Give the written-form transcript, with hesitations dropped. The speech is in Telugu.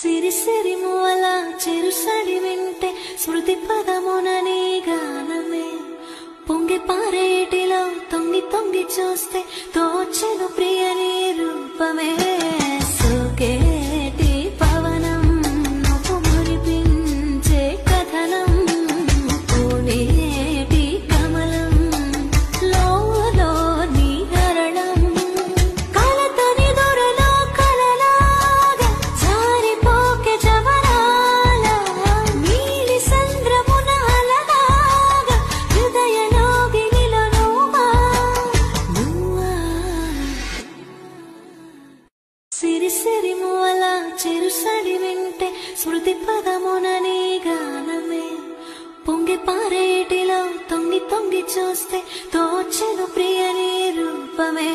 సిరి సిరి మూల చిరుసడి వింటే స్మృతి పదమునని గానమే పొంగి పారేటిలో తొంగి తొంగి చూస్తే తోచెను ప్రియని రూపమే సోకేటి పవనం నువ్వు మురిపించే కథనం పూనేటి కమలం లోలో నీ హరణం కలతని దొరలో కలలాగా జారిపోకే జవరాల నీలి సంద్రమున అలలాగా హృదయలో గిలిలో నువ్వా సిరి సిరి మూల చిరుసడి వింటే స్మృతి పదమునని గానమే పొంగి పారేటిలో తొంగి తొంగి చూస్తే తోచెను ప్రియని రూపమే